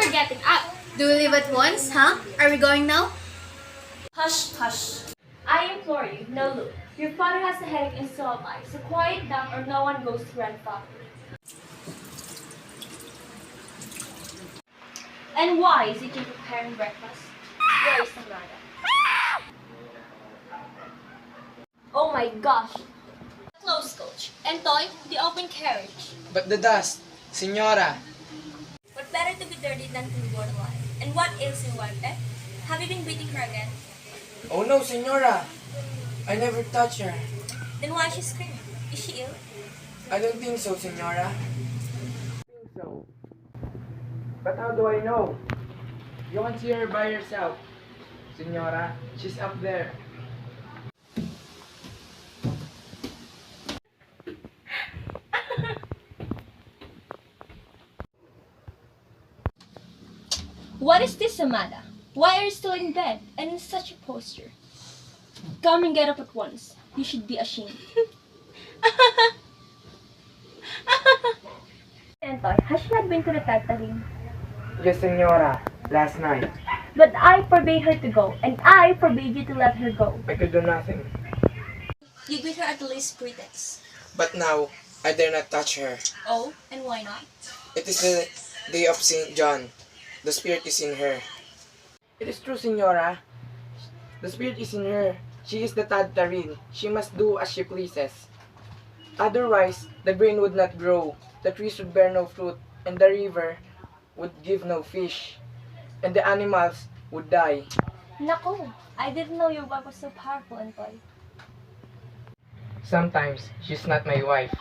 we're getting up. Do we leave at once, huh? Are we going now? Hush, hush. I implore you, now look. Your father has a headache and so have I, so quiet down or no one goes to grandfather. And why is it you preparing breakfast? Where is Samara? Oh my gosh! Close, coach. And Toy, the open carriage. But the dust, Senora. But better to be dirty than to be born alive. And what ails your wife, eh? Have you been beating her again? Oh no, Senora. I never touched her. Then why is she screaming? Is she ill? I don't think so, Senora. Think so. But how do I know? You can see her by yourself. Senora, she's up there. What is this, Amanda? Why are you still in bed and in such a posture? Come and get up at once. You should be ashamed. Antoy, has she not been to the Tatarin? Yes, Senora. Last night. But I forbade her to go, and I forbade you to let her go. I could do nothing. You beat her at the least pretext. But now, I dare not touch her. Oh, and why not? It is the day of Saint John. The spirit is in her. It is true, Senora. The spirit is in her. She is the Tadtarin. She must do as she pleases. Otherwise, the grain would not grow, the trees would bear no fruit, and the river would give no fish, and the animals would die. Naku, I didn't know your wife was so powerful, Antoy. Sometimes, she's not my wife.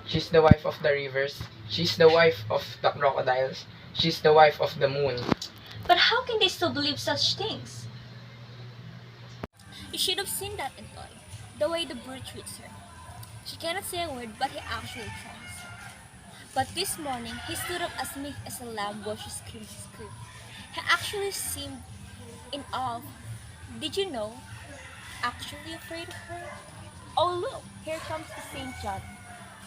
She's the wife of the rivers. She's the wife of the crocodiles. She's the wife of the moon. But how can they still believe such things? You should have seen that, Antoy. The way the bird treats her. She cannot say a word, but he actually tries. But this morning, he stood up as meek as a lamb while she screamed his scream. He actually seemed in awe. Did you know? Actually afraid of her? Oh look, here comes the Saint John.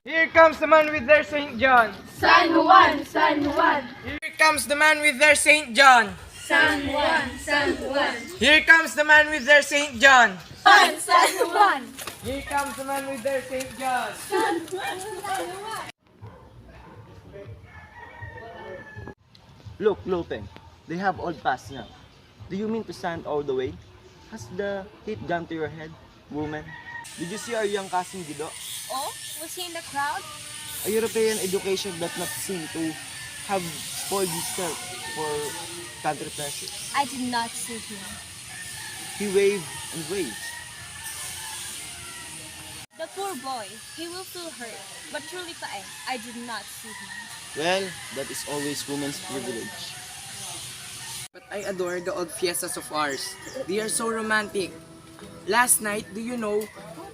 Here comes the man with their Saint John. San Juan, San Juan. Here comes the man with their Saint John. San Juan, San Juan. Here comes the man with their Saint John. San Juan. Here comes the man with their Saint John. Look, Lupin, they have all passed now. Do you mean to stand all the way? Has the heat gone to your head, woman? Did you see our young cousin Guido? Oh, was he in the crowd? A European education does not seem to have spoiled himself for country pleasure. I did not see him. He waved and waved. The poor boy, he will feel hurt. But truly, Paeng, I did not see him. Well, that is always woman's privilege. But I adore the old fiestas of ours. They are so romantic. Last night, do you know,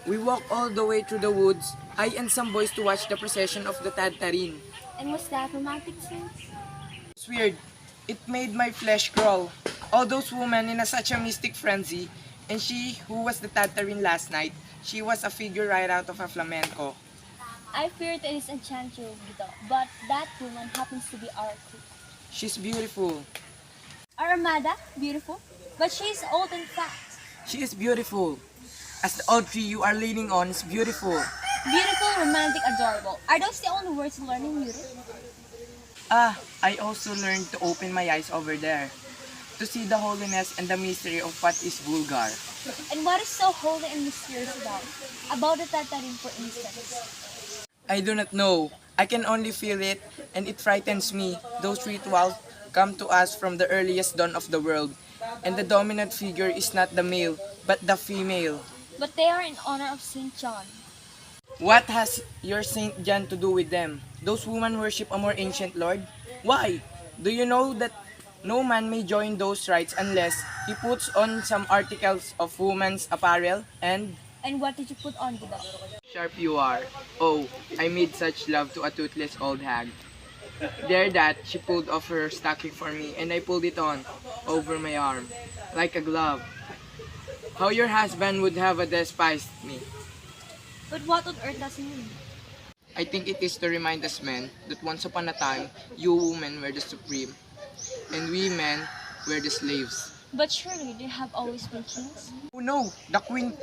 we walked all the way through the woods, I and some boys to watch the procession of the Tadtarin. And was that romantic too? It's weird. It made my flesh crawl. All those women in such a mystic frenzy, and she who was the Tadtarin last night, she was a figure right out of a flamenco. I feared it is enchanted, Guido, but that woman happens to be our cook. She's beautiful. Our Armada, beautiful, but she is old and fat. She is beautiful. As the old tree you are leaning on is beautiful. Beautiful, romantic, adorable. Are those the only words you learn in music? Ah, I also learned to open my eyes over there, to see the holiness and the mystery of what is vulgar. And what is so holy and mysterious about? About the Tatarin, for instance. I do not know. I can only feel it, and it frightens me. Those rituals come to us from the earliest dawn of the world, and the dominant figure is not the male, but the female. But they are in honor of Saint John. What has your Saint John to do with them? Those women worship a more ancient lord? Why? Do you know that no man may join those rites unless he puts on some articles of woman's apparel and... And what did you put on, Guido? Sharp you are. Oh, I made such love to a toothless old hag. There that, she pulled off her stocking for me and I pulled it on, over my arm, like a glove. How your husband would have despised me. But what on earth does it mean? I think it is to remind us men that once upon a time, you women were the supreme. and we men were the slaves. But surely there have always been kings. Oh no, the queen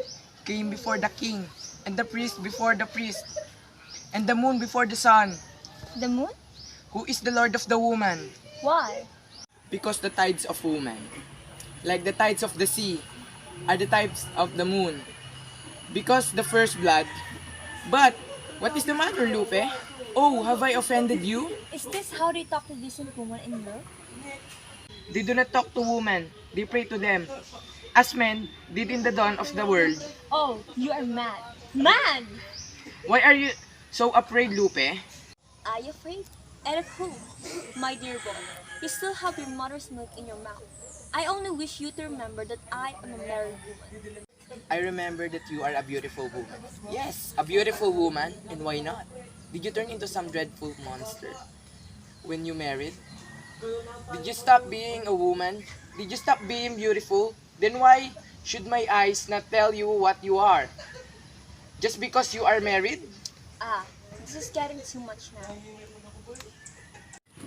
came before the king, and the priest before the priest, and the moon before the sun. The moon? Who is the lord of the woman? Why? Because the tides of woman, like the tides of the sea, are the tides of the moon. Because the first blood. But, what is the matter, Lupe? Oh, have I offended you? Is this how they talk to decent women in Europe? They do not talk to women, they pray to them, as men did in the dawn of the world. Oh, you are mad. Mad! Why are you so afraid, Lupe? Are you afraid? And of who? My dear boy, you still have your mother's milk in your mouth. I only wish you to remember that I am a married woman. I remember that you are a beautiful woman. Yes, a beautiful woman, and why not? Did you turn into some dreadful monster when you married? Did you stop being a woman? Did you stop being beautiful? Then why should my eyes not tell you what you are? Just because you are married? Ah, this is getting too much now.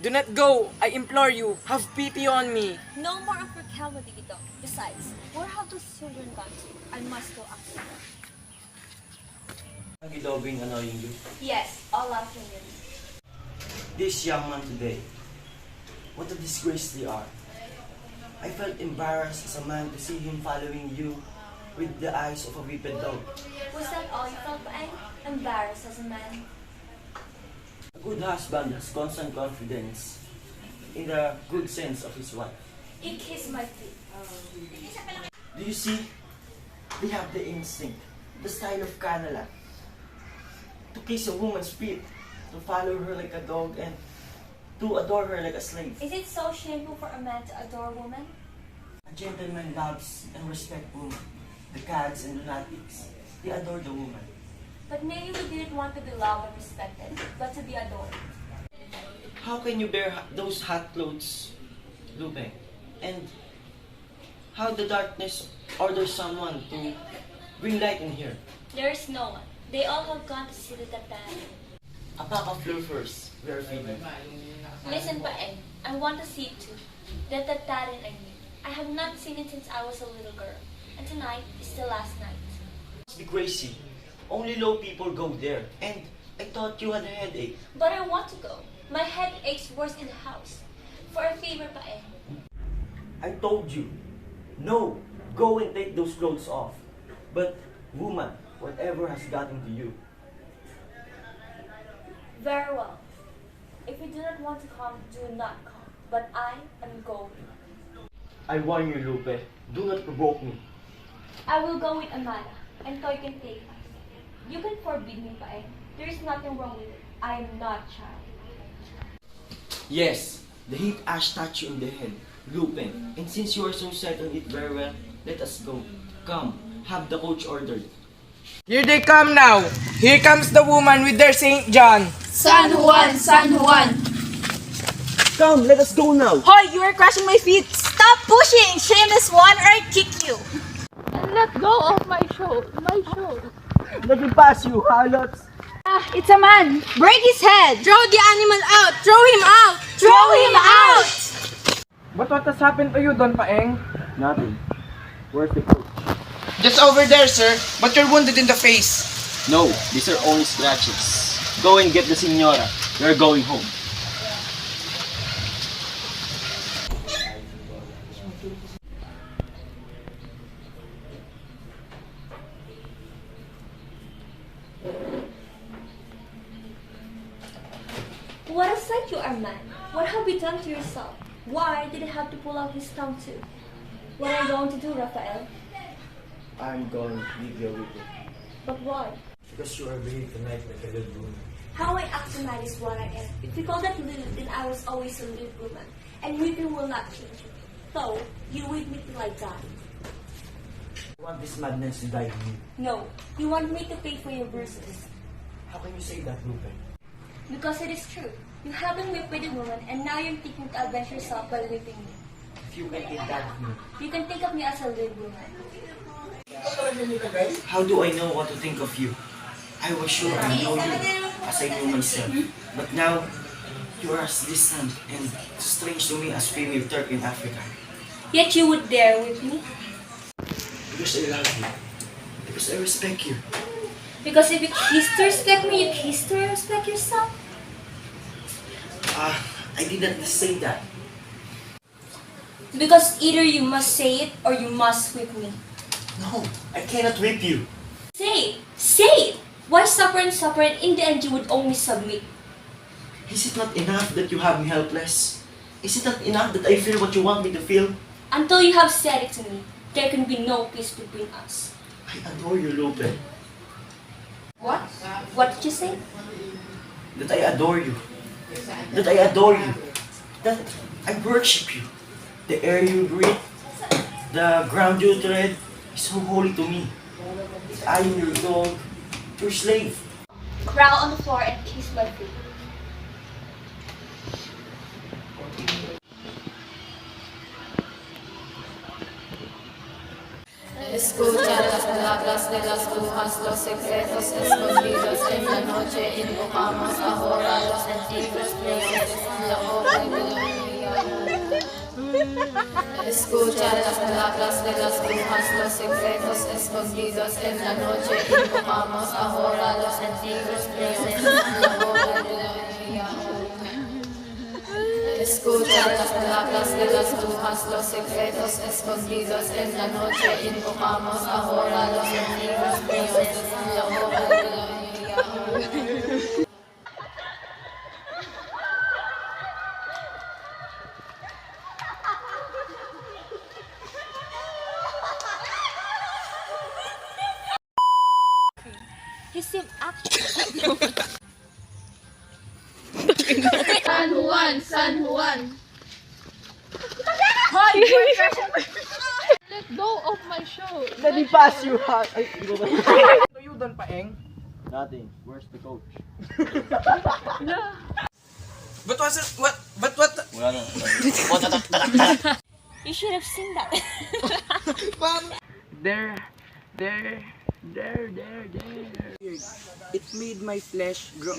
Do not go! I implore you! Have pity on me! No more of your comedy, Ito. Besides, where have those children gone to? I must go after them. Have you been annoying you? Yes, all after me. This young man today, what a disgrace they are. I felt embarrassed as a man to see him following you with the eyes of a whipped dog. Was that all you felt, Paeng? Embarrassed as a man? A good husband has constant confidence in the good sense of his wife. He kissed my feet. Do you see? They have the instinct, the style of Canala, to kiss a woman's feet, to follow her like a dog, and to adore her like a slave. Is it so shameful for a man to adore a woman? A gentleman loves and respects women, the cads and lunatics. They adore the woman. But maybe we didn't want to be loved and respected, but to be adored. How can you bear those hot clothes, Lupe? And how the darkness orders someone to bring light in here? There is no one. They all have gone to see the Tatan. A pack of loafers we are feeding. Listen, Paeng, I want to see it too. The Tatarin I mean. I have not seen it since I was a little girl. And tonight is the last night. Must be crazy. Only low people go there. And I thought you had a headache. But I want to go. My head aches worse in the house. For a favor, Paeng. I told you. No, go and take those clothes off. But, woman, whatever has gotten to you. Very well. If you do not want to come, do not come. But I am going. I warn you, Lupe. Do not provoke me. I will go with Amanda, and Toy can take us. You can forbid me, Paeng. There is nothing wrong with it. I am not a child. Yes, the heat ash touched you in the head, Lupe. And since you are so set on it very well, let us go. Come, have the coach ordered. Here they come now! Here comes the woman with their Saint John! San Juan, San Juan. Come, let us go now. Hoy, you are crushing my feet. Stop pushing, shameless one, or I kick you. And let go of my show. Let me pass you, harlots. Ah, it's a man. Break his head. Throw the animal out! Throw him out! Throw him out. But what has happened to you, Don Paeng? Nothing. Where's the coach? Just over there, sir. But you're wounded in the face. No, these are only scratches. Go and get the senora. We're going home. What a sight you are, man. What have you done to yourself? Why did he have to pull out his tongue too? What are you going to do, Raphael? I'm going to leave you with you. But why? Because you are behaved tonight like a good woman. How I act tonight is what I am. If you call that little, then I was always a little woman. And weeping will not change me. So, you weep me till I die. I want this madness to die in you. No, you want me to pay for your bruises. How can you say that, Lupe? Because it is true. You haven't whipped with a woman, and now you're thinking to avenge yourself by whipping me. If you can think that of me, You can think of me as a little woman. how do I know what to think of you? I was sure I know you as I knew myself. But now, You are as distant and strange to me as female Turk in Africa. Yet you would dare with me? Because I love you. Because I respect you. Because if you kiss to respect me, you kiss to respect yourself? I didn't say that. Because either you must say it or you must whip me. No, I cannot whip you. Say it! Say it! Why suffer and in the end you would only submit? Is it not enough that you have me helpless? Is it not enough that I feel what you want me to feel? Until you have said it to me, there can be no peace between us. I adore you, Lope. What? What did you say? That I adore you. That I adore you. That I worship you. The air you breathe, the ground you tread is so holy to me. I am your dog, your slave. Crawl on the floor and kiss my feet. Escucha las palabras de las brujas, los secretos escondidos en la noche. Invocamos ahora los antiguos dioses, la obra de la humanidad. Escucha las palabras de las brujas, los secretos escondidos en la noche. Invocamos ahora los antiguos dioses, la obra de la humanidad. Escucha las palabras de las brujas, los secretos escondidos en la noche. Invocamos ahora los antiguos dioses, la obra de la humanidad. He seemed actually... San Juan, San Juan. Let go of my show. Daddy pass you ha. Ay, ito you doon paeng? Nothing. Where's the coach? But was it, what? Wala na. You should have seen that. There. It made my flesh grow.